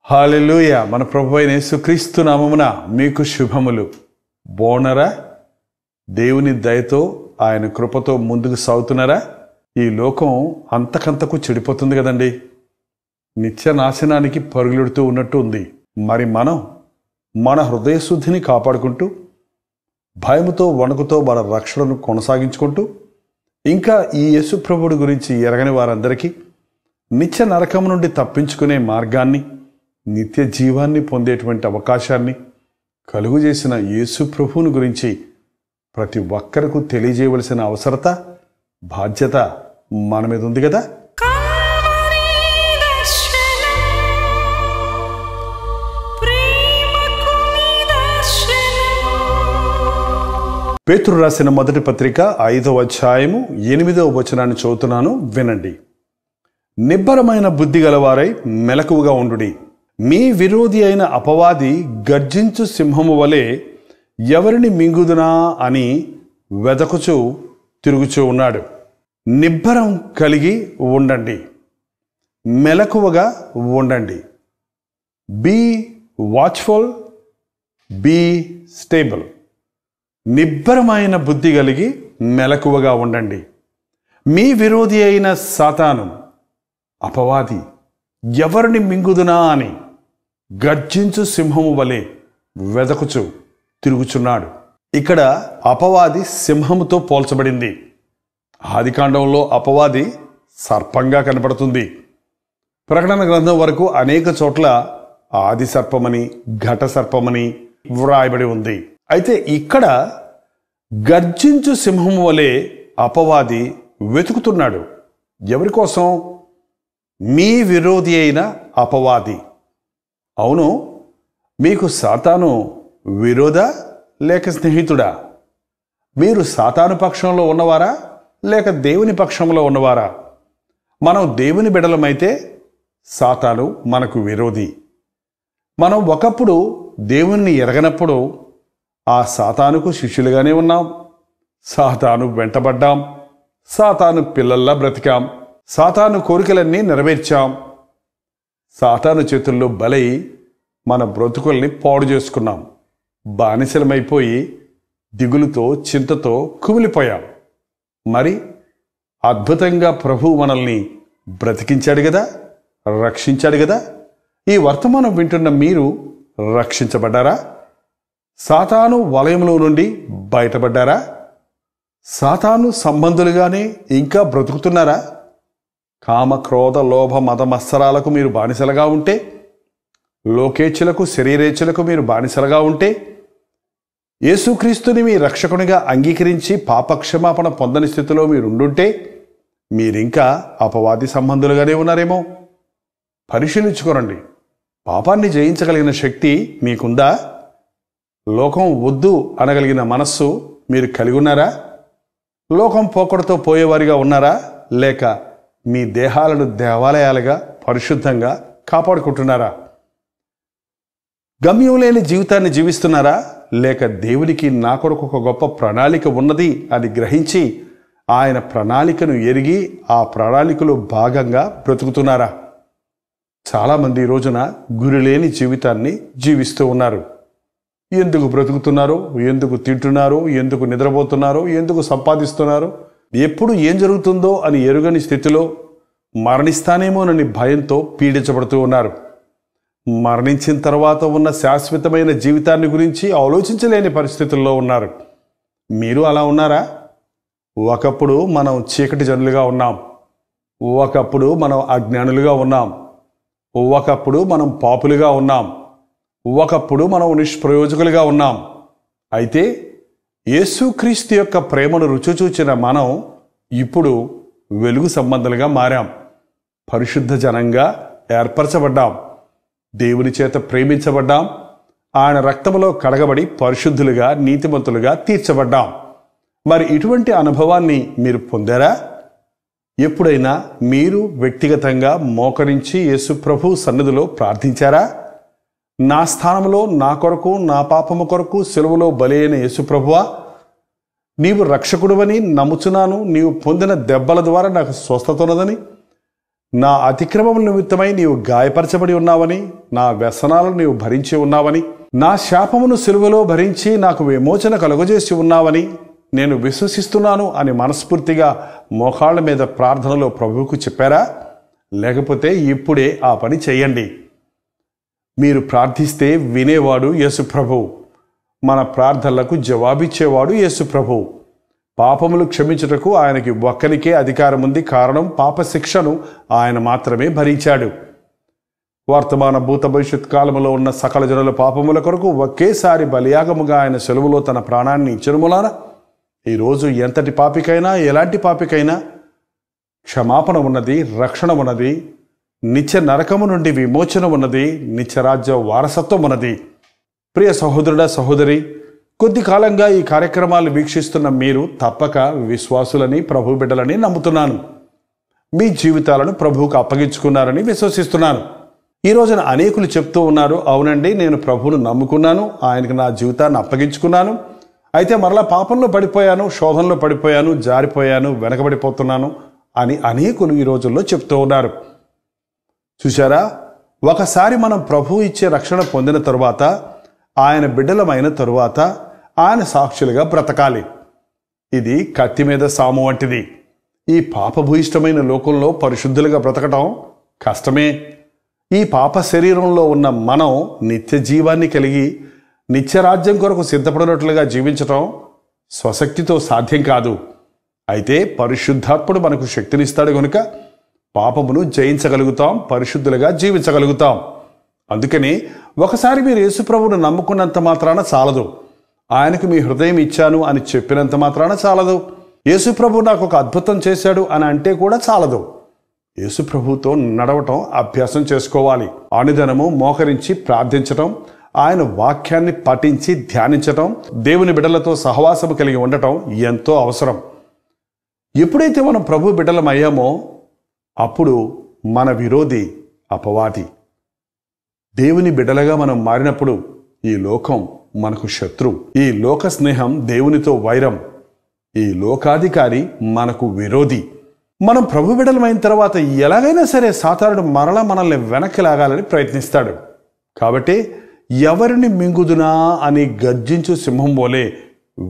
హల్లెలూయా. మన ప్రభువైన యేసుక్రీస్తు నామమున మీకు శుభములు. బాగున్నారా? దేవుని దయతో ఆయన కృపతో ముందుకు సాగుతున్నారా? ఈ లోకం అంతకంతకు చెడిపోతుంది కదండి. నిత్య నాశనానికి పరుగులెడుతూ ఉన్నట్టు ఉంది. మరి మనం మన హృదయ శుద్ధిని కాపాడుకుంటూ భయముతో వణుకుతో మన రక్షణను కొనసాగించుకుంటూ ఇంకా ఈ యేసు ప్రభువుడి గురించి ఎరగని వారందరికీ నిత్య నరకం నుండి తప్పించుకునే మార్గాన్ని, నిత్య జీవాన్ని పొందేటువంటి అవకాశాన్ని కలుగు చేసిన యేసు ప్రభువుని గురించి ప్రతి ఒక్కరికి తెలియజేయవలసిన అవసరత, బాధ్యత మన మీద ఉంది కదా. పేతురు రాసిన మొదటి పత్రిక 5వ అధ్యాయము 8వ వచనాన్ని చదువుతున్నాను, వినండి. నిబ్బరమైన బుద్ధి గలవారై మెలకువగా ఉండుడి. మీ విరోధి అయిన అపవాది గర్జించు సింహము వలె ఎవరిని మింగుదునా అని వెదకుచూ తిరుగుచూ ఉన్నాడు. నిబ్బరం కలిగి ఉండండి, మెలకువగా ఉండండి. Be watchful, be stable. నిబ్బరమైన బుద్ధి కలిగి మెలకువగా ఉండండి. మీ విరోధి అయిన సాతాను అపవాది ఎవరిని మింగుదునా అని గర్జించు సింహము వలె వెదకుచు తిరుగుచున్నాడు. ఇక్కడ అపవాది సింహముతో పోల్చబడింది. ఆదికాండంలో అపవాది సర్పంగా కనపడుతుంది. ప్రకటన గ్రంథం వరకు అనేక చోట్ల ఆది సర్పమని, ఘట సర్పమని వ్రాయబడి ఉంది. అయితే ఇక్కడ గర్జించు సింహము వలె అపవాది వెతుకుతున్నాడు. ఎవరి కోసం? మీ విరోధి అయిన అపవాది. అవును, మీకు సాతాను విరోధ లేక స్నేహితుడా? మీరు సాతాను పక్షంలో ఉన్నవారా లేక దేవుని పక్షంలో ఉన్నవారా? మనం దేవుని బిడ్డలమైతే సాతాను మనకు విరోధి. మనం ఒకప్పుడు దేవుణ్ణి ఎరగనప్పుడు ఆ సాతానుకు శిష్యులుగానే ఉన్నాం. సాతాను వెంటబడ్డాం, సాతాను పిల్లల్లా బ్రతికాం, సాతాను కోరికలన్నీ నెరవేర్చాం. సాతాను చేతుల్లో బలై మన బ్రతుకుల్ని పాడు చేసుకున్నాం. బానిసలమైపోయి దిగులుతో, చింతతో కుమిలిపోయాం. మరి అద్భుతంగా ప్రభువు మనల్ని బ్రతికించాడు కదా, రక్షించాడు కదా. ఈ వర్తమానం వింటున్న మీరు రక్షించబడ్డారా? సాతాను వలయంలో నుండి బయటపడ్డారా? సాతాను సంబంధులుగానే ఇంకా బ్రతుకుతున్నారా? కామ, క్రోధ, లోభ, మద మత్సరాలకు మీరు బానిసలుగా ఉంటే, లోకేచ్ఛలకు, శరీరేచ్ఛలకు మీరు బానిసలుగా ఉంటే, యేసుక్రీస్తుని మీ రక్షకునిగా అంగీకరించి పాపక్షమాపణ పొందని స్థితిలో మీరుండుంటే మీరింకా అపవాది సంబంధులుగానే ఉన్నారేమో. పరిశీలించుకోరండి. పాపాన్ని జయించగలిగిన శక్తి మీకుందా? లోకం వద్దు అనగలిగిన మనస్సు మీరు కలిగి ఉన్నారా? లోకం పోకడతో పోయేవారిగా ఉన్నారా? లేక మీ దేహాలను దేవాలయాలుగా పరిశుద్ధంగా కాపాడుకుంటున్నారా? గమ్యం లేని జీవితాన్ని జీవిస్తున్నారా? లేక దేవునికి నా కొరకు ఒక గొప్ప ప్రణాళిక ఉన్నది అని గ్రహించి ఆయన ప్రణాళికను ఎరిగి ఆ ప్రణాళికలో భాగంగా బ్రతుకుతున్నారా? చాలామంది ఈ రోజున గురిలేని జీవితాన్ని జీవిస్తూ ఉన్నారు. ఎందుకు బ్రతుకుతున్నారో, ఎందుకు తింటున్నారో, ఎందుకు నిద్రపోతున్నారో, ఎందుకు సంపాదిస్తున్నారో, ఎప్పుడు ఏం జరుగుతుందో అని ఎరుగని స్థితిలో మరణిస్తానేమోనని భయంతో పీడించబడుతూ ఉన్నారు. మరణించిన తర్వాత ఉన్న శాశ్వతమైన జీవితాన్ని గురించి ఆలోచించలేని పరిస్థితుల్లో ఉన్నారు. మీరు అలా ఉన్నారా? ఒకప్పుడు మనం చీకటి జనులుగా ఉన్నాం, ఒకప్పుడు మనం అజ్ఞానులుగా ఉన్నాం, ఒకప్పుడు మనం పాపులుగా ఉన్నాం, ఒకప్పుడు మనం నిష్ప్రయోజకులుగా ఉన్నాం. అయితే యేసుక్రీస్తు యొక్క ప్రేమను రుచి చూచిన మనం ఇప్పుడు వెలుగు సంబంధాలుగా మారాం. పరిశుద్ధ జనంగా ఏర్పరచబడ్డాం, దేవుని చేత ప్రేమించబడ్డాం, ఆయన రక్తములో కడగబడి పరిశుద్ధులుగా, నీతిమంతులుగా తీర్చబడ్డాం. మరి ఇటువంటి అనుభవాన్ని మీరు పొందారా? ఎప్పుడైనా మీరు వ్యక్తిగతంగా మోకరించి యేసు ప్రభు సన్నిధిలో ప్రార్థించారా? నా స్థానంలో, నా కొరకు, నా పాపము కొరకు సిలువలో బలి అయిన యేసు ప్రభువా, నీవు రక్షకుడువని నమ్ముచున్నాను, నీవు పొందిన దెబ్బల ద్వారా నాకు స్వస్థత ఉన్నదని, నా అతిక్రమముల నిమిత్తమై నీవు గాయపరచబడి ఉన్నావని, నా వ్యసనాలను నీవు భరించి ఉన్నావని, నా శాపమును సిలువలో భరించి నాకు విమోచన కలుగజేసి ఉన్నావని నేను విశ్వసిస్తున్నాను అని మనస్ఫూర్తిగా మోకాళ్ళ మీద ప్రార్థనలో ప్రభువుకు చెప్పారా? లేకపోతే ఇప్పుడే ఆ పని చేయండి. మీరు ప్రార్థిస్తే వినేవాడు యేసు ప్రభువు. మన ప్రార్థనలకు జవాబిచ్చేవాడు యేసు ప్రభువు. పాపములు క్షమించుటకు ఆయనకి ఒక్కరికే అధికారం ఉంది. కారణం, పాప శిక్షను ఆయన మాత్రమే భరించాడు. వర్తమాన భూత భవిష్యత్ కాలములో ఉన్న సకల జనుల పాపముల కొరకు ఒకేసారి బలియాగముగా ఆయన సెలవులో తన ప్రాణాన్ని ఇచ్చడం వలన ఈరోజు ఎంతటి పాపికైనా, ఎలాంటి పాపికైనా క్షమాపణ ఉన్నది, రక్షణ ఉన్నది, నిత్య నరకము నుండి విమోచన ఉన్నది, నిత్యరాజ్య వారసత్వం ఉన్నది. ప్రియ సహోదరుడా, సహోదరి, కొద్ది కాలంగా ఈ కార్యక్రమాలు వీక్షిస్తున్న మీరు తప్పక విశ్వాసులని, ప్రభు బిడ్డలని నమ్ముతున్నాను. మీ జీవితాలను ప్రభువుకు అప్పగించుకున్నారని విశ్వసిస్తున్నాను. ఈ రోజున అనేకులు చెప్తూ ఉన్నారు, అవునండి, నేను ప్రభువును నమ్ముకున్నాను, ఆయనకు నా జీవితాన్ని అప్పగించుకున్నాను, అయితే మరలా పాపంలో పడిపోయాను, శోధనలో పడిపోయాను, జారిపోయాను, వెనకబడిపోతున్నాను అని అనేకులు ఈ రోజుల్లో చెప్తూ ఉన్నారు. చూశారా, ఒకసారి మనం ప్రభువు ఇచ్చే రక్షణ పొందిన తరువాత, ఆయన బిడ్డలమైన తరువాత ఆయన సాక్షులుగా బ్రతకాలి. ఇది కత్తి మీద సాము వంటిది. ఈ పాపభూయిష్టమైన లోకంలో పరిశుద్ధులుగా బ్రతకటం కష్టమే. ఈ పాప శరీరంలో ఉన్న మనం నిత్య జీవాన్ని కలిగి నిత్యరాజ్యం కొరకు సిద్ధపడినట్లుగా జీవించటం స్వశక్తితో సాధ్యం కాదు. అయితే పరిశుద్ధాత్ముడు మనకు శక్తినిస్తాడు కనుక పాపమును జయించగలుగుతాం, పరిశుద్ధులుగా జీవించగలుగుతాం. అందుకని ఒకసారి మీరు యేసుప్రభువును నమ్ముకున్నంత మాత్రాన చాలదు. ఆయనకు మీ హృదయం ఇచ్చాను అని చెప్పినంత మాత్రాన చాలదు. యేసుప్రభు నాకు ఒక అద్భుతం చేశాడు అని అంటే కూడా చాలదు. యేసుప్రభుతో నడవటం అభ్యాసం చేసుకోవాలి. అనుదినము మోకరించి ప్రార్థించటం, ఆయన వాక్యాన్ని పఠించి ధ్యానించటం, దేవుని బిడ్డలతో సహవాసము కలిగి ఉండటం ఎంతో అవసరం. ఎప్పుడైతే మనం ప్రభు బిడ్డలం అయ్యామో అప్పుడు మన విరోధి అపవాది. దేవుని బిడ్డలుగా మనం మారినప్పుడు ఈ లోకం మనకు శత్రు. ఈ లోక స్నేహం దేవునితో వైరం. ఈ లోకాధికారి మనకు విరోధి. మనం ప్రభు బిడ్డలమైన తర్వాత ఎలాగైనా సరే సాతానుడు మరలా మనల్ని వెనక్కి లాగాలని ప్రయత్నిస్తాడు. కాబట్టి ఎవరిని మింగుదునా అని గర్జించు సింహం వలె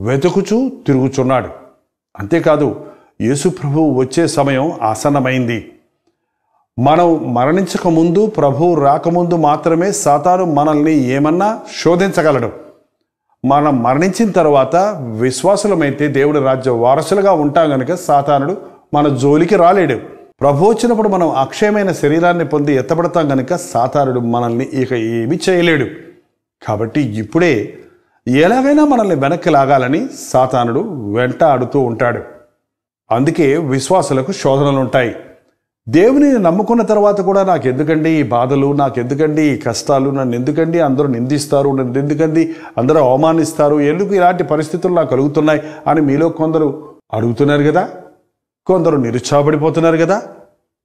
వెతుకుచూ తిరుగుచున్నాడు. అంతేకాదు, యేసు ప్రభువు వచ్చే సమయం ఆసన్నమైంది. మనం మరణించక ముందు, ప్రభువు రాకముందు మాత్రమే సాతాను మనల్ని ఏమన్నా శోధించగలడు. మనం మరణించిన తర్వాత విశ్వాసులమైతే దేవుడి రాజ్య వారసులుగా ఉంటాం గనుక సాతానుడు మన జోలికి రాలేడు. ప్రభు వచ్చినప్పుడు మనం అక్షయమైన శరీరాన్ని పొంది ఎత్తబడతాం గనుక సాతానుడు మనల్ని ఇక ఏమీ చేయలేడు. కాబట్టి ఇప్పుడే ఎలాగైనా మనల్ని వెనక్కి లాగాలని సాతానుడు వెంటాడుతూ ఉంటాడు. అందుకే విశ్వాసులకు శోధనలు ఉంటాయి. దేవుని నమ్ముకున్న తర్వాత కూడా నాకెందుకండి ఈ బాధలు, నాకెందుకండి ఈ కష్టాలు, నన్ను ఎందుకండి అందరూ నిందిస్తారు, నన్ను ఎందుకండి అందరూ అవమానిస్తారు, ఎందుకు ఇలాంటి పరిస్థితులు నాకు కలుగుతున్నాయి అని మీలో కొందరు అడుగుతున్నారు కదా, కొందరు నిరుత్సాహపడిపోతున్నారు కదా.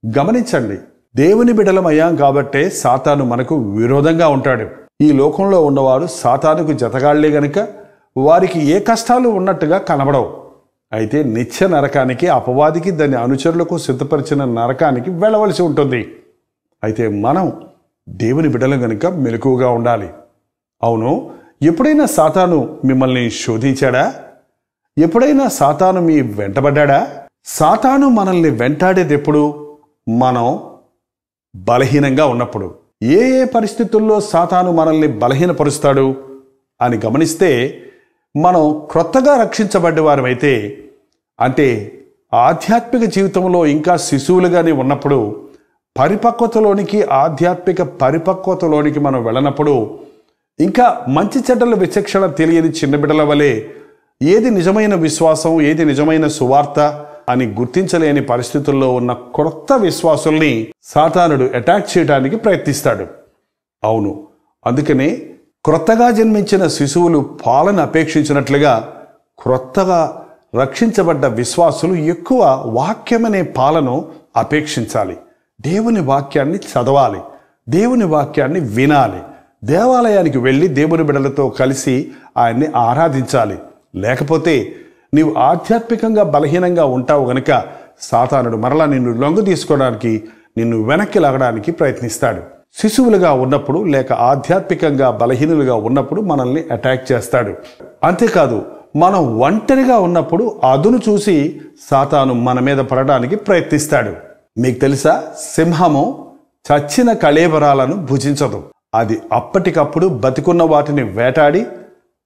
గమనించండి, దేవుని బిడ్డలం అయ్యాం కాబట్టే సాతాను మనకు విరోధంగా ఉంటాడు. ఈ లోకంలో ఉన్నవారు సాతానుకు జతగాళ్లే గనుక వారికి ఏ కష్టాలు ఉన్నట్టుగా కనబడవు. అయితే నిత్య నరకానికి, అపవాదికి, దాని అనుచరులకు సిద్ధపరిచిన నరకానికి వెళ్ళవలసి ఉంటుంది. అయితే మనం దేవుని బిడ్డలం గనుక మెలకువగా ఉండాలి. అవును, ఎప్పుడైనా సాతాను మిమ్మల్ని శోధించాడా? ఎప్పుడైనా సాతాను మీ వెంటబడ్డా? సాతాను మనల్ని వెంటాడేది ఎప్పుడు? మనం బలహీనంగా ఉన్నప్పుడు. ఏ ఏ పరిస్థితుల్లో సాతాను మనల్ని బలహీనపరుస్తాడు అని గమనిస్తే, మనం క్రొత్తగా రక్షించబడ్డవారమైతే, అంటే ఆధ్యాత్మిక జీవితంలో ఇంకా శిశువులుగానే ఉన్నప్పుడు, పరిపక్వతలోనికి, ఆధ్యాత్మిక పరిపక్వతలోనికి మనం వెళ్ళినప్పుడు, ఇంకా మంచి చెడ్డల విచక్షణ తెలియని చిన్న బిడ్డల వలె ఏది నిజమైన విశ్వాసం, ఏది నిజమైన సువార్త అని గుర్తించలేని పరిస్థితుల్లో ఉన్న క్రొత్త విశ్వాసుల్ని సాతానుడు అటాక్ చేయడానికి ప్రయత్నిస్తాడు. అవును, అందుకనే క్రొత్తగా జన్మించిన శిశువులు పాలను అపేక్షించినట్లుగా క్రొత్తగా రక్షించబడ్డ విశ్వాసులు ఎక్కువ వాక్యమనే పాలను అపేక్షించాలి. దేవుని వాక్యాన్ని చదవాలి, దేవుని వాక్యాన్ని వినాలి, దేవాలయానికి వెళ్ళి దేవుని బిడ్డలతో కలిసి ఆయన్ని ఆరాధించాలి. లేకపోతే నీవు ఆధ్యాత్మికంగా బలహీనంగా ఉంటావు గనుక సాతానుడు మరలా నిన్ను లొంగ తీసుకోవడానికి నిన్ను వెనక్కి లాగడానికి ప్రయత్నిస్తాడు. శిశువులుగా ఉన్నప్పుడు లేక ఆధ్యాత్మికంగా బలహీనులుగా ఉన్నప్పుడు మనల్ని అటాక్ చేస్తాడు. అంతేకాదు, మనం ఒంటరిగా ఉన్నప్పుడు అదును చూసి సాతాను మన మీద పడడానికి ప్రయత్నిస్తాడు. మీకు తెలుసా, సింహము చచ్చిన కళేబరాలను భుజించదు. అది అప్పటికప్పుడు బతికున్న వాటిని వేటాడి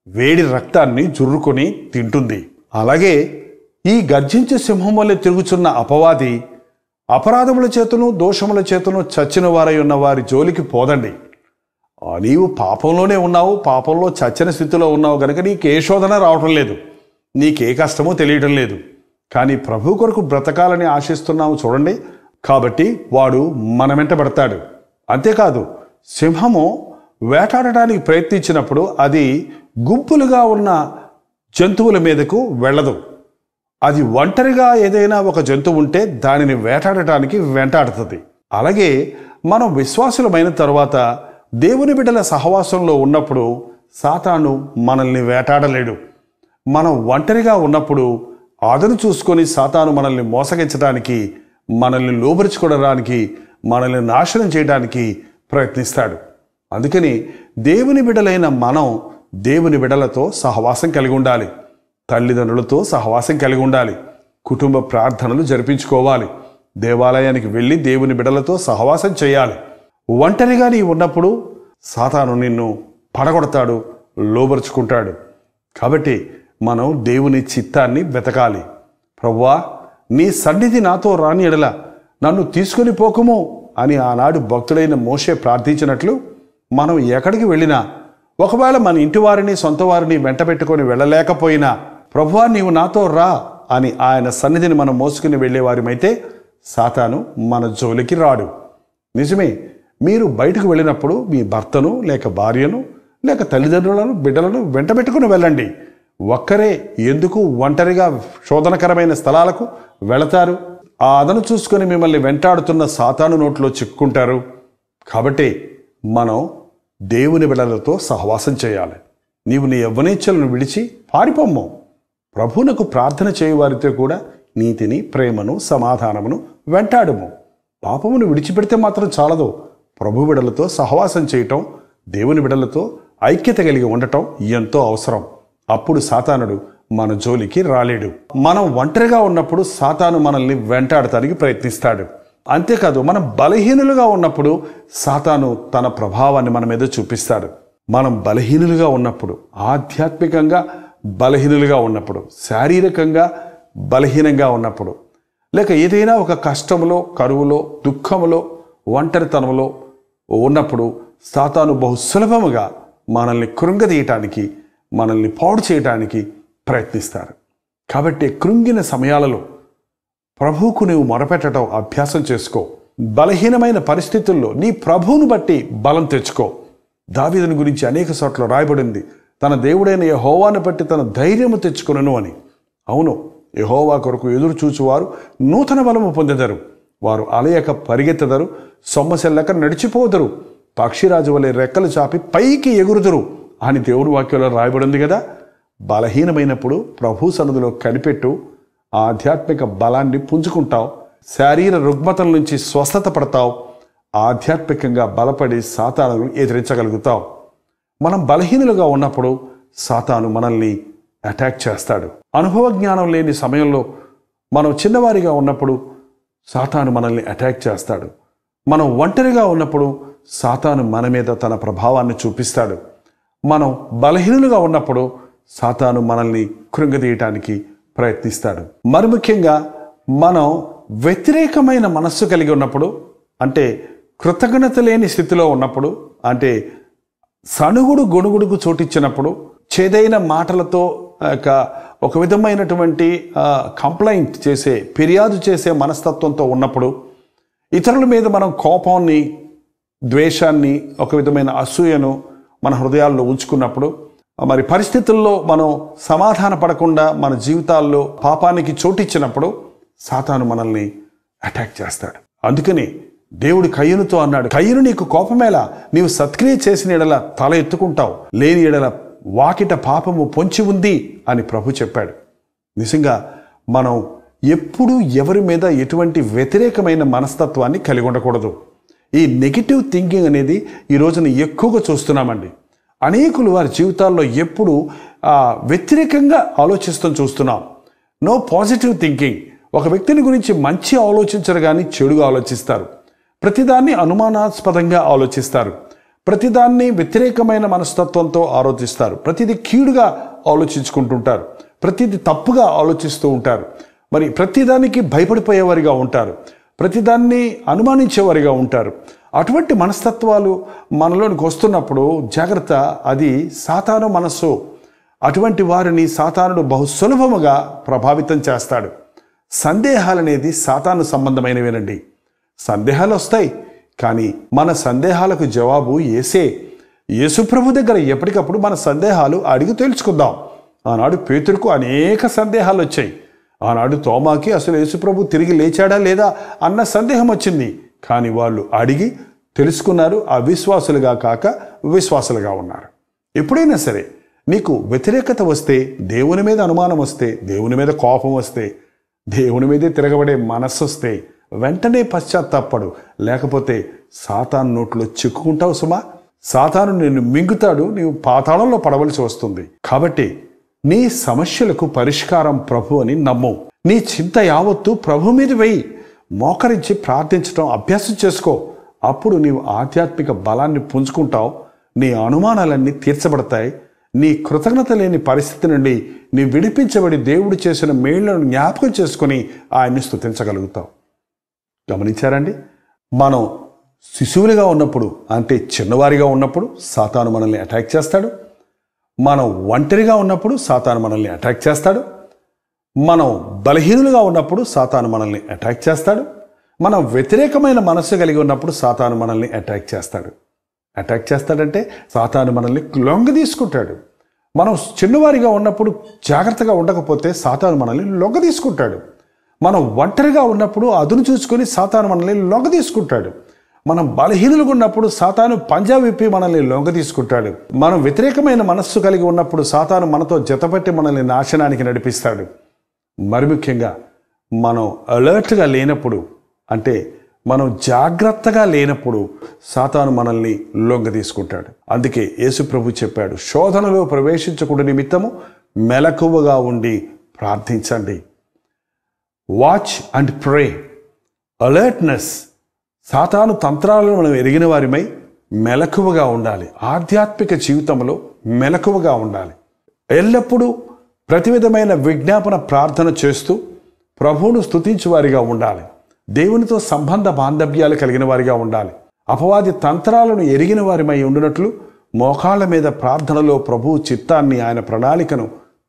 వేడి రక్తాన్ని జుర్రుకొని తింటుంది. అలాగే ఈ గర్జించే సింహం వల్లే తిరుగుచున్న అపవాది అపరాధముల చేతను దోషముల చేతను చచ్చిన వారై ఉన్న వారి జోలికి పోదండి. నీవు పాపంలోనే ఉన్నావు, పాపంలో చచ్చిన స్థితిలో ఉన్నావు కనుక నీకే శోధన రావటం లేదు, నీకే కష్టమో తెలియటం లేదు. కానీ ప్రభు కొరకు బ్రతకాలని ఆశిస్తున్నావు చూడండి, కాబట్టి వాడు మన వెంట పడతాడు. అంతేకాదు, సింహము వేటాడటానికి ప్రయత్నించినప్పుడు అది గుంపులుగా ఉన్న జంతువుల మీదకు వెళ్ళదు. అది ఒంటరిగా ఏదైనా ఒక జంతువు ఉంటే దానిని వేటాడటానికి వెంటాడుతుంది. అలాగే మనం విశ్వాసులమైన తరువాత దేవుని బిడ్డల సహవాసంలో ఉన్నప్పుడు సాతాను మనల్ని వేటాడలేడు. మనం ఒంటరిగా ఉన్నప్పుడు అదను చూసుకొని సాతాను మనల్ని మోసగించడానికి, మనల్ని లోబరుచుకోవడానికి, మనల్ని నాశనం చేయడానికి ప్రయత్నిస్తాడు. అందుకని దేవుని బిడ్డలైన మనం దేవుని బిడ్డలతో సహవాసం కలిగి ఉండాలి, తల్లిదండ్రులతో సహవాసం కలిగి ఉండాలి, కుటుంబ ప్రార్థనలు జరిపించుకోవాలి, దేవాలయానికి వెళ్ళి దేవుని బిడ్డలతో సహవాసం చేయాలి. ఒంటరిగా నీ ఉన్నప్పుడు సాతాను నిన్ను పడగొడతాడు, లోబరుచుకుంటాడు. కాబట్టి మనం దేవుని చిత్తాన్ని వెతకాలి. ప్రభువా, నీ సన్నిధి నాతో రాని ఎడల నన్ను తీసుకొని పోకుము అని ఆనాడు భక్తుడైన మోషే ప్రార్థించినట్లు మనం ఎక్కడికి వెళ్ళినా, ఒకవేళ మన ఇంటి వారిని సొంత వారిని వెంట పెట్టుకొని వెళ్ళలేకపోయినా, ప్రభువా నీవు నాతో రా అని ఆయన సన్నిధిని మనం మోసుకుని వెళ్ళేవారిమైతే సాతాను మన జోలికి రాడు. నిజమే, మీరు బయటకు వెళ్ళినప్పుడు మీ భర్తను లేక భార్యను లేక తల్లిదండ్రులను బిడ్డలను వెంట పెట్టుకుని వెళ్ళండి. ఒక్కరే ఎందుకు ఒంటరిగా శోధనకరమైన స్థలాలకు వెళతారు? ఆ అదను చూసుకొని మిమ్మల్ని వెంటాడుతున్న సాతాను నోట్లో చిక్కుంటారు. కాబట్టి మనం దేవుని బిడ్డలతో సహవాసం చేయాలి. నీవు నీ యవ్వనేచ్ఛలను విడిచి పారిపోమ్ము. ప్రభువునకు ప్రార్థన చేయువారితో కూడా నీతిని, ప్రేమను, సమాధానమును వెంటాడము. పాపమును విడిచిపెడితే మాత్రం చాలదు, ప్రభు బిడ్డలతో సహవాసం చేయటం, దేవుని బిడ్డలతో ఐక్యత కలిగి ఉండటం ఎంతో అవసరం. అప్పుడు సాతానుడు మన జోలికి రాలేడు. మనం ఒంటరిగా ఉన్నప్పుడు సాతాను మనల్ని వెంటాడటానికి ప్రయత్నిస్తాడు. అంతేకాదు, మనం బలహీనులుగా ఉన్నప్పుడు సాతాను తన ప్రభావాన్ని మన మీద చూపిస్తాడు. మనం బలహీనులుగా ఉన్నప్పుడు, ఆధ్యాత్మికంగా బలహీనులుగా ఉన్నప్పుడు, శారీరకంగా బలహీనంగా ఉన్నప్పుడు, లేక ఏదైనా ఒక కష్టంలో, కరువులో, దుఃఖంలో, ఒంటరితనంలో ఉన్నప్పుడు సాతాను బహు సులభముగా మనల్ని కృంగదీయటానికి, మనల్ని పాడు చేయటానికి ప్రయత్నిస్తారు. కాబట్టి కృంగిన సమయాలలో ప్రభువుకు నీవు మొరపెట్టడం అభ్యాసం చేసుకో. బలహీనమైన పరిస్థితుల్లో నీ ప్రభువును బట్టి బలం తెచ్చుకో. దావీదుని గురించి అనేక చోట్ల రాయబడింది, తన దేవుడైన యెహోవాను బట్టి తన ధైర్యము తెచ్చుకొనును అని. అవును, యెహోవా కొరకు ఎదురు చూచువారు నూతన బలము పొందెదరు. వారు అలయక పరిగెత్తెదరు, సొమ్మసెల్లక నడిచిపోదరు, పక్షిరాజు వలె రెక్కలు చాపి పైకి ఎగురుదురు అని దేవుని వాక్యంలో రాయబడింది కదా. బలహీనమైనప్పుడు ప్రభు సన్నిధిలో కనిపెట్టు, ఆధ్యాత్మిక బలాన్ని పుంజుకుంటావు, శారీర రుగ్మతల నుంచి స్వస్థత పడతావు, ఆధ్యాత్మికంగా బలపడి సాతాను ఎదిరించగలుగుతావు. మనం బలహీనులుగా ఉన్నప్పుడు సాతాను మనల్ని అటాక్ చేస్తాడు. అనుభవ జ్ఞానం లేని సమయంలో, మనం చిన్నవారిగా ఉన్నప్పుడు సాతాను మనల్ని అటాక్ చేస్తాడు. మనం ఒంటరిగా ఉన్నప్పుడు సాతాను మన మీద తన ప్రభావాన్ని చూపిస్తాడు. మనం బలహీనులుగా ఉన్నప్పుడు సాతాను మనల్ని కృంగదీయటానికి ప్రయత్నిస్తాడు. మరి ముఖ్యంగా మనం వ్యతిరేకమైన మనస్సు కలిగి ఉన్నప్పుడు, అంటే కృతజ్ఞత లేని స్థితిలో ఉన్నప్పుడు, అంటే సణుగుడు గొణుగుడుకు చోటిచ్చినప్పుడు, చేదైన మాటలతో ఒక విధమైనటువంటి కంప్లైంట్ చేసే, ఫిర్యాదు చేసే మనస్తత్వంతో ఉన్నప్పుడు, ఇతరుల మీద మనం కోపాన్ని, ద్వేషాన్ని, ఒక విధమైన అసూయను మన హృదయాల్లో ఉంచుకున్నప్పుడు, మరి పరిస్థితుల్లో మనం సమాధాన పడకుండా మన జీవితాల్లో పాపానికి చోటిచ్చినప్పుడు సాతాను మనల్ని అటాక్ చేస్తాడు. అందుకని దేవుడు కయ్యనుతో అన్నాడు, కయ్యను నీకు కోపమేలా, నీవు సత్క్రియ చేసిన ఎడల తల ఎత్తుకుంటావు, లేని ఎడల వాకిట పాపము పొంచి ఉంది అని ప్రభు చెప్పాడు. నిజంగా మనం ఎప్పుడూ ఎవరి మీద ఎటువంటి వ్యతిరేకమైన మనస్తత్వాన్ని కలిగి ఉండకూడదు. ఈ నెగిటివ్ థింకింగ్ అనేది ఈ రోజున ఎక్కువగా చూస్తున్నామండి. అనేకులు వారి జీవితాల్లో ఎప్పుడు వ్యతిరేకంగా ఆలోచిస్తూ చూస్తున్నాం. No positive thinking. ఒక వ్యక్తిని గురించి మంచి ఆలోచించరు కానీ చెడుగా ఆలోచిస్తారు. ప్రతిదాన్ని అనుమానాస్పదంగా ఆలోచిస్తారు. ప్రతిదాన్ని వ్యతిరేకమైన మనస్తత్వంతో ఆలోచిస్తారు. ప్రతిదీ కీడుగా ఆలోచించుకుంటుంటారు. ప్రతిదీ తప్పుగా ఆలోచిస్తూ ఉంటారు. మరి ప్రతిదానికి భయపడిపోయేవారిగా ఉంటారు. ప్రతిదాన్ని అనుమానించేవారిగా ఉంటారు. అటువంటి మనస్తత్వాలు మనలోనికి వస్తున్నప్పుడు జాగ్రత్త, అది సాతాను మనస్సు. అటువంటి వారిని సాతానుడు బహు సులభముగా ప్రభావితం చేస్తాడు. సందేహాలు అనేది సాతాను సంబంధమైనవేనండి. సందేహాలు వస్తాయి, కానీ మన సందేహాలకు జవాబు యేసే. యేసుప్రభు దగ్గర ఎప్పటికప్పుడు మన సందేహాలు అడిగి తెలుసుకుందాం. ఆనాడు పేతురుకు అనేక సందేహాలు వచ్చాయి. ఆనాడు తోమాకి అసలు యేసుప్రభు తిరిగి లేచాడా లేదా అన్న సందేహం వచ్చింది. కానీ వాళ్ళు అడిగి తెలుసుకున్నారు. అవిశ్వాసులుగా కాక విశ్వాసులుగా ఉన్నారు. ఎప్పుడైనా సరే నీకు వ్యతిరేకత వస్తే, దేవుని మీద అనుమానం వస్తే, దేవుని మీద కోపం వస్తే, దేవుని మీదే తిరగబడే మనస్సు వస్తే వెంటనే పశ్చాత్తాపడు. లేకపోతే సాతాను నోట్లో చిక్కుకుంటావు సుమా. సాతాను నిన్ను మింగుతాడు, నీవు పాతాళంలో పడవలసి వస్తుంది. కాబట్టి నీ సమస్యలకు పరిష్కారం ప్రభు అని నమ్ము. నీ చింత యావత్తు ప్రభు మీద వెయ్యి. మోకరించి ప్రార్థించడం అభ్యాసం చేసుకో. అప్పుడు నీవు ఆధ్యాత్మిక బలాన్ని పుంజుకుంటావు. నీ అనుమానాలన్నీ తీర్చబడతాయి. నీ కృతజ్ఞత లేని పరిస్థితి నుండి నీ విడిపించబడి దేవుడు చేసిన మేళ్లను జ్ఞాపకం చేసుకుని ఆయన్ని స్తుతించగలుగుతావు. గమనించారండి? మనం శిశువులుగా ఉన్నప్పుడు, అంటే చిన్నవారిగా ఉన్నప్పుడు సాతాను మనల్ని అటాక్ చేస్తాడు. మనం ఒంటరిగా ఉన్నప్పుడు సాతాను మనల్ని అటాక్ చేస్తాడు. మనం బలహీనులుగా ఉన్నప్పుడు సాతాను మనల్ని అటాక్ చేస్తాడు. మనం వ్యతిరేకమైన మనస్సు కలిగి ఉన్నప్పుడు సాతాను మనల్ని అటాక్ చేస్తాడు. అటాక్ చేస్తాడంటే సాతాను మనల్ని లొంగ తీసుకుంటాడు. మనం చిన్నవారిగా ఉన్నప్పుడు జాగ్రత్తగా ఉండకపోతే సాతాను మనల్ని లొంగ తీసుకుంటాడు. మనం ఒంటరిగా ఉన్నప్పుడు అదును చూసుకొని సాతాను మనల్ని లొంగ తీసుకుంటాడు. మనం బలహీనులుగా ఉన్నప్పుడు సాతాను పంజా విప్పి మనల్ని లొంగ తీసుకుంటాడు. మనం వ్యతిరేకమైన మనస్సు కలిగి ఉన్నప్పుడు సాతాను మనతో జతపట్టి మనల్ని నాశనానికి నడిపిస్తాడు. మరి ముఖ్యంగా మనం అలర్ట్గా లేనప్పుడు, అంటే మనం జాగ్రత్తగా లేనప్పుడు సాతాను మనల్ని లొంగ తీసుకుంటాడు. అందుకే యేసు ప్రభు చెప్పాడు, శోధనలో ప్రవేశించకుండా నిమిత్తము మెలకువగా ఉండి ప్రార్థించండి. Watch and pray. అలర్ట్నెస్. సాతాను తంత్రాలను మనం ఎరిగిన వారిమై మెలకువగా ఉండాలి. ఆధ్యాత్మిక జీవితంలో మెలకువగా ఉండాలి. ఎల్లప్పుడూ ప్రతి విధమైన విజ్ఞాపన ప్రార్థన చేస్తూ ప్రభువును స్తుతించు వారిగా ఉండాలి. దేవునితో సంబంధ బాంధవ్యాలు కలిగిన వారిగా ఉండాలి. అపవాది తంత్రాలను ఎరిగిన వారిమై ఉండినట్లు మోకాళ్ళ మీద ప్రార్థనలో ప్రభువు చిత్తాన్ని, ఆయన ప్రణాళికను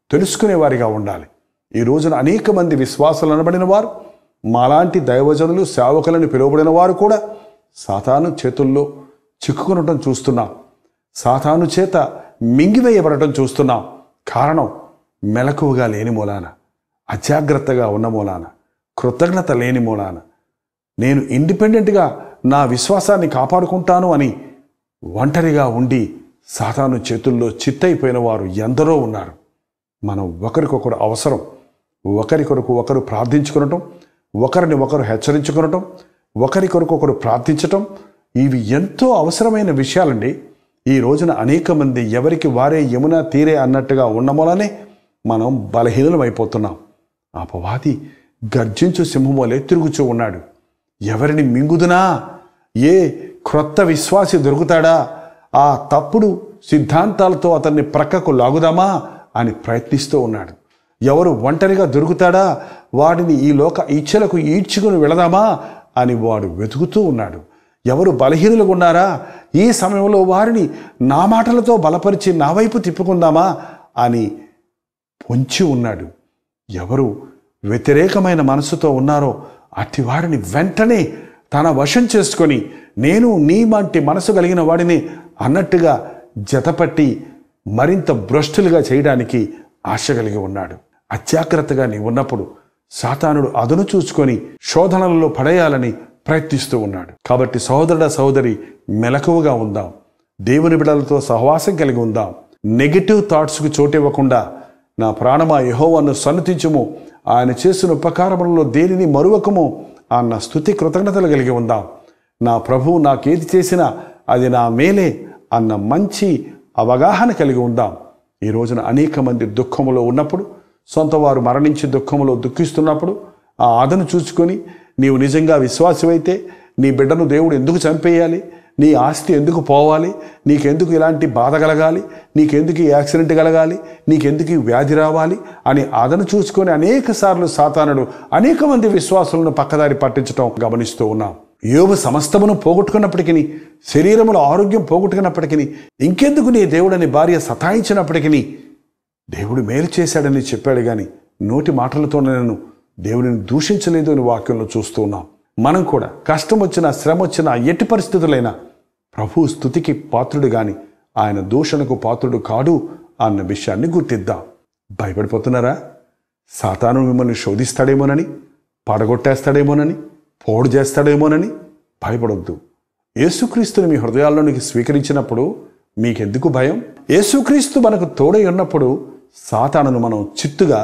తెలుసుకునేవారిగా ఉండాలి. ఈ రోజున అనేక మంది విశ్వాసులు అనబడిన వారు, మాలాంటి దైవజనులు, సేవకులను పిలువబడిన వారు కూడా సాతాను చేతుల్లో చిక్కుకునటం చూస్తున్నాం. సాతాను చేత మింగివేయబడటం చూస్తున్నాం. కారణం మెలకువగా లేని మూలాన, అజాగ్రత్తగా ఉన్న మూలాన, కృతజ్ఞత లేని మూలాన. నేను ఇండిపెండెంట్గా నా విశ్వాసాన్ని కాపాడుకుంటాను అని ఒంటరిగా ఉండి సాతాను చేతుల్లో చిత్తైపోయిన వారు ఎందరో ఉన్నారు. మనం ఒకరికొకరు అవసరం. ఒకరికొరకు ఒకరు ప్రార్థించుకునటం, ఒకరిని ఒకరు హెచ్చరించుకునటం, ఒకరికొరకొకరు ప్రార్థించటం, ఇవి ఎంతో అవసరమైన విషయాలండి. ఈ రోజున అనేక మంది ఎవరికి వారే యమున తీరే అన్నట్టుగా ఉన్న మూలనే మనం బలహీనులం అయిపోతున్నాం. అపవాది గర్జించు సింహమోలే తిరుగుచూ ఉన్నాడు. ఎవరిని మింగుదునా? ఏ క్రొత్త విశ్వాసి దొరుకుతాడా? ఆ తప్పుడు సిద్ధాంతాలతో అతన్ని ప్రక్కకు లాగుదామా అని ప్రయత్నిస్తూ ఉన్నాడు. ఎవరు ఒంటరిగా దొరుకుతాడా? వాడిని ఈ లోక ఇచ్చలకు ఈడ్చుకుని వెళదామా అని వాడు వెతుకుతూ ఉన్నాడు. ఎవరు బలహీనులుగా ఉన్నారా? ఈ సమయంలో వారిని నా మాటలతో బలపరిచి నా వైపు తిప్పుకుందామా అని పొంచి ఉన్నాడు. ఎవరు వ్యతిరేకమైన మనసుతో ఉన్నారో అట్టి వారిని వెంటనే తన వశం చేసుకొని, నేను నీ వంటి మనసు కలిగిన వాడిని అన్నట్టుగా జతపట్టి మరింత భ్రష్టులుగా చేయడానికి ఆశ కలిగి ఉన్నాడు. అజాగ్రత్తగా నీ ఉన్నప్పుడు సాతానుడు అదును చూసుకొని శోధనలలో పడేయాలని ప్రయత్నిస్తూ ఉన్నాడు. కాబట్టి సహోదరుడ సహోదరి, మెలకువగా ఉందాం. దేవుని బిడ్డలతో సహవాసం కలిగి ఉందాం. నెగిటివ్ థాట్స్కు చోటివ్వకుండా నా ప్రాణమా యెహోవాను సన్నుతించుము, ఆయన చేసిన ఉపకారములలో దేనిని మరువకము అన్న స్తుతి కృతజ్ఞతలు కలిగి ఉందాం. నా ప్రభువు నాకేది చేసినా అది నా మేలే అన్న మంచి అవగాహన కలిగి ఉందాం. ఈ రోజున అనేక మంది దుఃఖములో ఉన్నప్పుడు, సొంత వారు మరణించి దుఃఖములో దుఃఖిస్తున్నప్పుడు ఆ ఆదను చూసుకొని, నీవు నిజంగా విశ్వాసమైతే నీ బిడ్డను దేవుడు ఎందుకు చంపేయాలి, నీ ఆస్తి ఎందుకు పోవాలి, నీకెందుకు ఇలాంటి బాధ కలగాలి, నీకెందుకు ఈ యాక్సిడెంట్ కలగాలి, నీకెందుకు ఈ వ్యాధి రావాలి అని ఆదను చూసుకొని అనేక సార్లు సాతానుడు అనేక మంది విశ్వాసులను పక్కదారి పట్టించడం గమనిస్తూ ఉన్నాం. యోబు సమస్తమును పోగొట్టుకున్నప్పటికీ, శరీరములో ఆరోగ్యం పోగొట్టుకున్నప్పటికీ, ఇంకెందుకు నీ దేవుడని భార్య సతాయించినప్పటికీ దేవుడు మేలు చేశాడని చెప్పాడు కానీ నోటి మాటలతో నేను దేవుడిని దూషించలేదు అని వాక్యంలో చూస్తూ ఉన్నాం. మనం కూడా కష్టం వచ్చినా, శ్రమ వచ్చినా, ఎట్టి పరిస్థితులైనా ప్రభు స్తుతికి పాత్రుడు గాని ఆయన దూషణకు పాత్రుడు కాడు అన్న విషయాన్ని గుర్తిద్దాం. భయపడిపోతున్నారా? సాతాను మిమ్మల్ని శోధిస్తాడేమోనని, పడగొట్టేస్తాడేమోనని, పోడు చేస్తాడేమోనని భయపడొద్దు. యేసుక్రీస్తుని మీ హృదయాల్లోనికి స్వీకరించినప్పుడు మీకెందుకు భయం? యేసుక్రీస్తు మనకు తోడై ఉన్నప్పుడు సాతానును మనం చిత్తుగా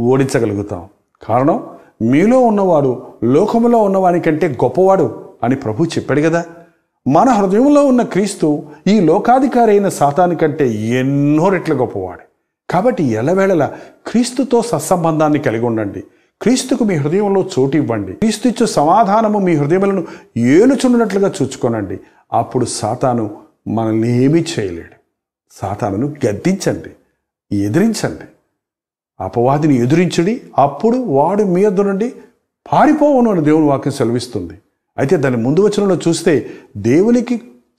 ఓడించగలుగుతాం. కారణం, మీలో ఉన్నవాడు లోకములో ఉన్నవాని కంటే గొప్పవాడు అని ప్రభు చెప్పాడు కదా. మన హృదయంలో ఉన్న క్రీస్తు ఈ లోకాధికారి అయిన సాతాను కంటే ఎన్నో రెట్ల గొప్పవాడు. కాబట్టి ఎల్లవేళలా క్రీస్తుతో సత్సంబంధాన్ని కలిగి ఉండండి. క్రీస్తుకు మీ హృదయంలో చోటు ఇవ్వండి. క్రీస్తు ఇచ్చే సమాధానము మీ హృదయములను ఏలుచున్నట్లుగా చూచుకోనండి. అప్పుడు సాతాను మనల్ని ఏమీ చేయలేడు. సాతానును గద్దించండి, ఎదిరించండి, అపవాదిని ఎదురించడి, అప్పుడు వాడు మీ యొద్ద నుండి పారిపోవును అని దేవుని వాక్యం సెలవిస్తుంది. అయితే దాని ముందు వచనంలో చూస్తే దేవునికి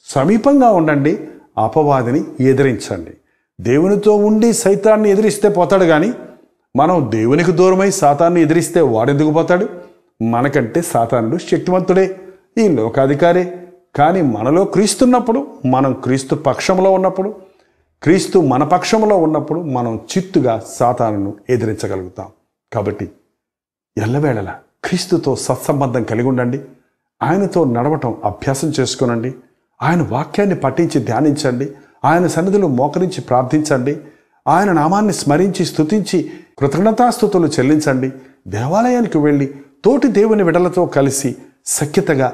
సమీపంగా ఉండండి, అపవాదిని ఎదిరించండి. దేవునితో ఉండి సైతాన్ని ఎదిరిస్తే పోతాడు కానీ మనం దేవునికి దూరమై సాతాన్ని ఎదిరిస్తే వాడెందుకు పోతాడు? మనకంటే సాతానుడు శక్తివంతుడే, ఈ లోకాధికారే. కానీ మనలో క్రీస్తున్నప్పుడు, మనం క్రీస్తు పక్షంలో ఉన్నప్పుడు, క్రీస్తు మన పక్షంలో ఉన్నప్పుడు మనం చిత్తుగా సాతానును ఎదిరించగలుగుతాం. కాబట్టి ఎల్లవేళలా క్రీస్తుతో సత్సంబంధం కలిగి ఉండండి. ఆయనతో నడవటం అభ్యాసం చేసుకునండి. ఆయన వాక్యాన్ని పఠించి ధ్యానించండి. ఆయన సన్నిధిలో మోకరించి ప్రార్థించండి. ఆయన నామాన్ని స్మరించి స్తుతించి కృతజ్ఞతాస్తుతులు చెల్లించండి. దేవాలయానికి వెళ్ళి తోటి దేవుని బిడ్డలతో కలిసి సఖ్యతగా,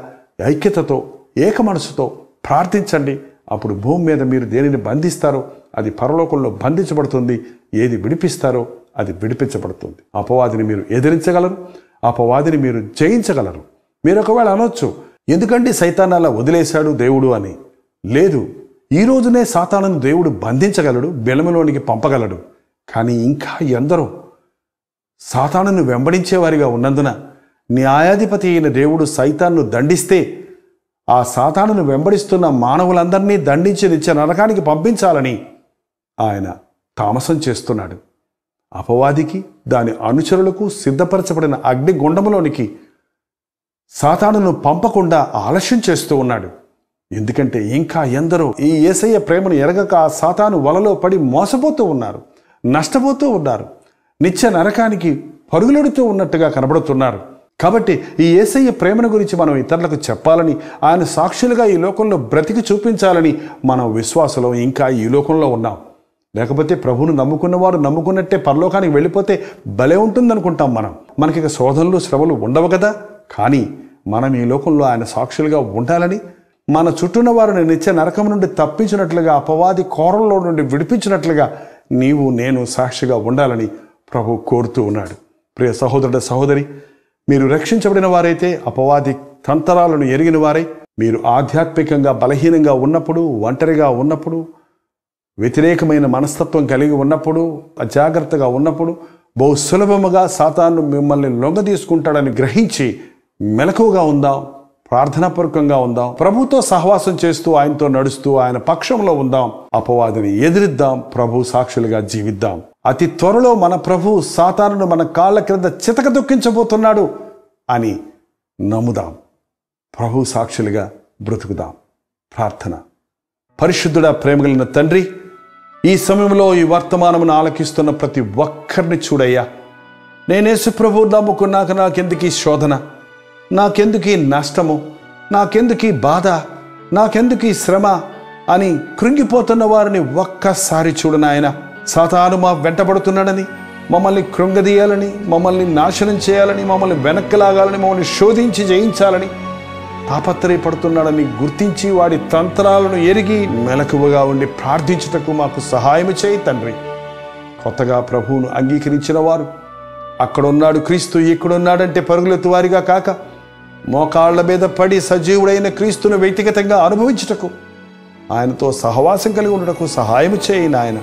ఐక్యతతో, ఏక మనసుతో ప్రార్థించండి. అప్పుడు భూమి మీద మీరు దేనిని బంధిస్తారో అది పరలోకంలో బంధించబడుతుంది. ఏది విడిపిస్తారో అది విడిపించబడుతుంది. అపవాదిని మీరు ఎదిరించగలరు, అపవాదిని మీరు జయించగలరు. మీరు ఒకవేళ అనొచ్చు, ఎందుకంటే సైతాన్ని అలా వదిలేశాడు దేవుడు అని. లేదు, ఈ రోజునే సాతానును దేవుడు బంధించగలడు, బెలములోనికి పంపగలడు. కానీ ఇంకా ఎందరో సాతానును వెంబడించేవారిగా ఉన్నందున న్యాయాధిపతి అయిన దేవుడు సైతాన్ను దండిస్తే ఆ సాతానును వెంబడిస్తున్న మానవులందరినీ దండించి నిత్య నరకానికి పంపించాలని ఆయన తామసం చేస్తున్నాడు. అపవాదికి, దాని అనుచరులకు సిద్ధపరచబడిన అగ్నిగుండములోనికి సాతానును పంపకుండా ఆలస్యం చేస్తూ ఉన్నాడు. ఎందుకంటే ఇంకా ఎందరో ఈ యేసయ్య ప్రేమను ఎరగక ఆ సాతాను వలలో పడి మోసపోతూ ఉన్నారు, నష్టపోతూ ఉన్నారు, నిత్య నరకానికి పరుగులెడుతూ ఉన్నట్టుగా కనబడుతున్నారు. కాబట్టి ఈ యేసయ్య ప్రేమను గురించి మనం ఇతరులకు చెప్పాలని, ఆయన సాక్షులుగా ఈ లోకంలో బ్రతికి చూపించాలని మనం విశ్వాసంలో ఇంకా ఈ లోకంలో ఉన్నాం. లేకపోతే ప్రభువును నమ్ముకున్నవారు నమ్ముకున్నట్టే పరలోకానికి వెళ్ళిపోతే భలే ఉంటుందనుకుంటాం. మనకి శోధనలు, శ్రమలు ఉండవు కదా. కానీ మనం ఈ లోకంలో ఆయన సాక్షులుగా ఉండాలని, మన చుట్టూన్న వారిని నిత్య నరకం నుండి తప్పించినట్లుగా, అపవాది కోరంలో నుండి విడిపించినట్లుగా నీవు నేను సాక్షిగా ఉండాలని ప్రభు కోరుతూ ఉన్నాడు. ప్రియ సహోదరుడ, సహోదరి, మీరు రక్షించబడిన వారైతే, అపవాది తంత్రాలను ఎరిగిన వారై, మీరు ఆధ్యాత్మికంగా బలహీనంగా ఉన్నప్పుడు, ఒంటరిగా ఉన్నప్పుడు, వ్యతిరేకమైన మనస్తత్వం కలిగి ఉన్నప్పుడు, అజాగ్రత్తగా ఉన్నప్పుడు, బహు సులభముగా సాతాను మిమ్మల్ని లొంగ తీసుకుంటాడని గ్రహించి మెలకువగా ఉందాం, ప్రార్థనాపూర్వకంగా ఉందాం, ప్రభుతో సహవాసం చేస్తూ ఆయనతో నడుస్తూ ఆయన పక్షంలో ఉందాం, అపవాదిని ఎదిరిద్దాం, ప్రభు సాక్షులుగా జీవిద్దాం. అతి త్వరలో మన ప్రభు సాతానును మన కాళ్ళ క్రింద చితక దొక్కించబోతున్నాడు అని నమ్ముదాం. ప్రభు సాక్షులుగా బ్రతుకుదాం. ప్రార్థన. పరిశుద్ధుడా, ప్రేమగలిగిన తండ్రి, ఈ సమయంలో ఈ వర్తమానమును ఆలకిస్తున్న ప్రతి ఒక్కరిని చూడయ్యా. నేను యేసు ప్రభువు నమ్ముకున్నాక నాకెందుకు ఈ శోధన, నాకెందుకు ఈ నష్టము, నాకెందుకు ఈ బాధ, నాకెందుకు ఈ శ్రమ అని కృంగిపోతున్న వారిని ఒక్కసారి చూడు నాయన. సాతాను మా వెంటబడుతున్నాడని, మమ్మల్ని కృంగదీయాలని, మమ్మల్ని నాశనం చేయాలని, మమ్మల్ని వెనక్కి లాగాలని, మమ్మల్ని శోధించి జయించాలని తాపత్రయపడుతున్నాడని గుర్తించి వాడి తంత్రాలను ఎరిగి మెలకువగా ఉండి ప్రార్థించుటకు మాకు సహాయం చేయి తండ్రి. కొత్తగా ప్రభువును అంగీకరించిన వారు అక్కడున్నాడు క్రీస్తు, ఇక్కడున్నాడంటే పరుగులెత్తు వారిగా కాక మోకాళ్ల మీద పడి సజీవుడైన క్రీస్తును వ్యక్తిగతంగా అనుభవించుటకు, ఆయనతో సహవాసం కలిగి ఉండటకు సహాయం చేయి నాయన.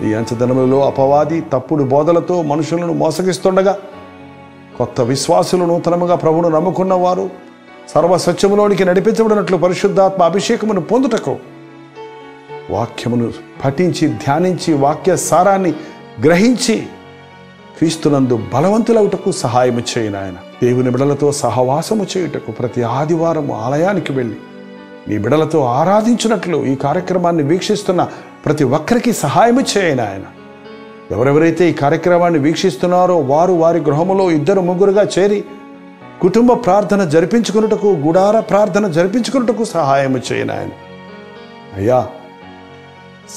ఈ అంచదనములలో అపవాది తప్పుడు బోధలతో మనుషులను మోసగిస్తుండగా కొత్త విశ్వాసులు నూతనముగా ప్రభువును నమ్ముకున్న వారు సర్వసత్యములోనికి నడిపించబడినట్లు పరిశుద్ధాత్మ అభిషేకమును పొందుటకు, వాక్యమును పఠించి ధ్యానించి వాక్య సారాన్ని గ్రహించి క్రీస్తునందు బలవంతులవుటకు సహాయము చేయను ఆయన. దేవుని బిడలతో సహవాసము చేయుటకు ప్రతి ఆదివారం ఆలయానికి వెళ్ళి నీ బిడలతో ఆరాధించినట్లు ఈ కార్యక్రమాన్ని వీక్షిస్తున్న ప్రతి ఒక్కరికి సహాయము చేయను ఆయన. ఎవరెవరైతే ఈ కార్యక్రమాన్ని వీక్షిస్తున్నారో వారు వారి గృహములో 2-3గా చేరి కుటుంబ ప్రార్థన జరిపించుకున్నటకు, గుడార ప్రార్థన జరిపించుకున్నటకు సహాయము చేయను ఆయన. అయ్యా,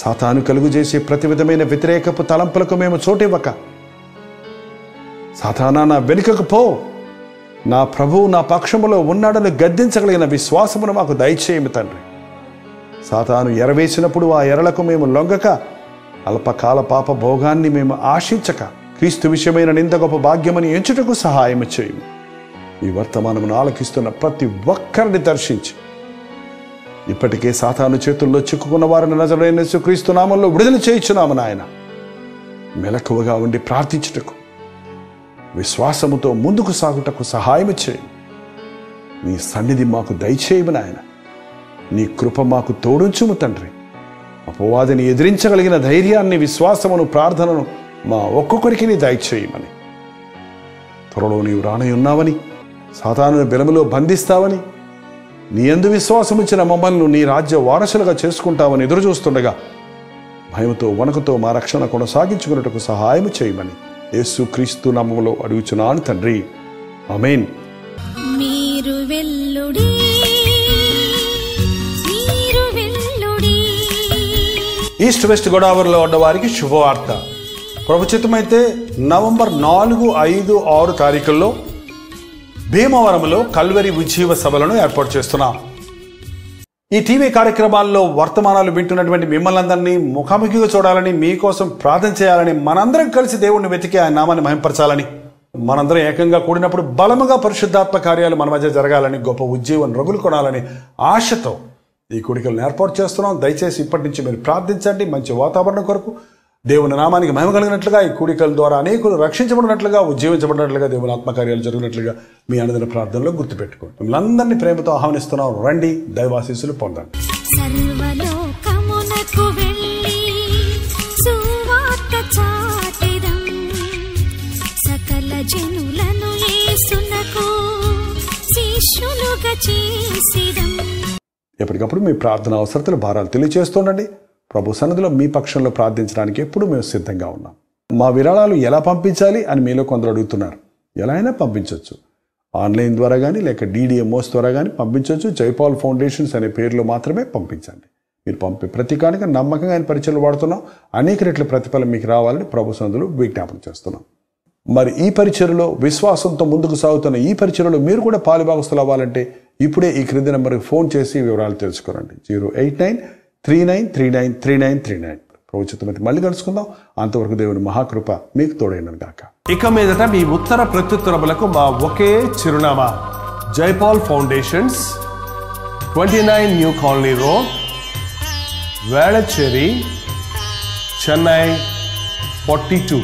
సాతాను కలుగు చేసే ప్రతి విధమైన వ్యతిరేకపు తలంపులకు మేము చోటివ్వక, సాతానా నా వెనుకకు పో, నా ప్రభువు నా పక్షములో ఉన్నాడని గద్దించగలిగిన విశ్వాసమును మాకు దయచేయము తండ్రి. సాతాను ఎరవేసినప్పుడు ఆ ఎరలకు మేము లొంగక, అల్పకాల పాప భోగాన్ని మేము ఆశించక, క్రీస్తు విషయమైన నింద గొప్ప భాగ్యమని ఎంచుటకు సహాయము చేయము. ఈ వర్తమానమును ఆలకిస్తున్న ప్రతి ఒక్కరిని దర్శించి ఇప్పటికే సాతాను చేతుల్లో చిక్కుకున్న వారిని నజరేయుడైన యేసుక్రీస్తు నామములో విడుదల చేయించున్నాము నాయన. మెలకువగా ఉండి ప్రార్థించుటకు, విశ్వాసముతో ముందుకు సాగుటకు సహాయము చేయి. నీ సన్నిధి మాకు దయచేయము నాయన. నీ కృప మాకు తోడుంచుము తండ్రి. అపవాదిని ఎదిరించగలిగిన ధైర్యాన్ని, విశ్వాసమును, ప్రార్థనను మా ఒక్కొక్కరికి నీ దయచేయమని, త్వరలో నీవు రానయున్నావని, సాతాను బెలములో బంధిస్తావని, నీ యందు విశ్వాసముంచిన మమ్మల్ని నీ రాజ్య వారసులుగా చేసుకుంటావని ఎదురు చూస్తుండగా భయముతో వణకుతో మా రక్షణ కొనసాగించుకున్నట్టుకు సహాయం చేయమని యేసుక్రీస్తు నామములో అడుగుచున్నాను తండ్రి. ఆమేన్. మీరు వెల్లుడి, మీరు వెల్లుడి. ఈస్ట్ వెస్ట్ గోదావరిలో ఉన్న వారికి శుభవార్త. ప్రభుచితమైతే నవంబర్ 4, 5, 6 తారీఖుల్లో భీమవరంలో కల్వరి ఉజ్జీవ సభలను ఏర్పాటు చేస్తున్నాం. ఈ టీవీ కార్యక్రమాల్లో వర్తమానాలు వింటున్నటువంటి మిమ్మల్ని అందరినీ ముఖాముఖిగా చూడాలని, మీకోసం ప్రార్థన చేయాలని, మనందరం కలిసి దేవుణ్ణి వెతికి ఆయన నామాన్ని మహింపరచాలని, మనందరం ఏకంగా కూడినప్పుడు బలముగా పరిశుద్ధాత్మ కార్యాలు మన మధ్య జరగాలని, గొప్ప ఉజ్జీవం రగులు కొనాలని ఆశతో ఈ కూడికలను ఏర్పాటు చేస్తున్నాం. దయచేసి ఇప్పటి నుంచి మీరు ప్రార్థించండి. మంచి వాతావరణం కొరకు, దేవుని నామానికి మహిమ కలిగినట్లుగా, ఈ కూడికల ద్వారా అనేకులు రక్షించబడినట్లుగా, ఉజ్జీవించబడినట్లుగా, దేవుని ఆత్మకార్యాలు జరిగినట్లుగా మీ అనుదిన ప్రార్థనలో గుర్తుపెట్టుకోండి. మిమ్మల్ని అందరినీ ప్రేమతో ఆహ్వానిస్తున్నాం. రండి, దైవాశీస్సులు పొందండి. సర్వలోకమునకు వెళ్ళి సువార్త చాటెదం, సకల జనులను యేసునకు శిష్యులుగా చేసెదం. ఎప్పటికప్పుడు మీ ప్రార్థన అవసరతలు, భారాలు తెలియజేస్తుండండి. ప్రభు సన్నిధిలో మీ పక్షంలో ప్రార్థించడానికి ఎప్పుడు మేము సిద్ధంగా ఉన్నాం. మా విరాళాలు ఎలా పంపించాలి అని మీలో కొందరు అడుగుతున్నారు. ఎలా అయినా పంపించవచ్చు. ఆన్లైన్ ద్వారా కానీ, లేక DDMOS ద్వారా కానీ పంపించవచ్చు. జైపాల్ ఫౌండేషన్స్ అనే పేరులో మాత్రమే పంపించండి. మీరు పంపే ప్రతి కానుక నమ్మకంగా ఆయన పరిచయలు వాడుతున్నాం. అనేక రెట్ల ప్రతిఫలం మీకు రావాలని ప్రభు సన్నిధిలో విజ్ఞాపన చేస్తున్నాం. మరి ఈ పరిచయలో విశ్వాసంతో ముందుకు సాగుతున్న ఈ పరిచయలో మీరు కూడా పాలుభాగస్తులు అవ్వాలంటే ఇప్పుడే ఈ క్రింది నెంబర్కి ఫోన్ చేసి వివరాలు తెలుసుకోరండి. 08939393939. ప్రభుత్వమైతే మళ్ళీ కలుసుకుందాం. అంతవరకు దేవుని మహాకృప మీకు తోడైనను గాక. ఇక మీదట మీ ఉత్తర ప్రత్యుత్తరములకు మా ఒకే చిరునామా: Jaipal foundations, 29 new colony road, Velachery, Chennai 42.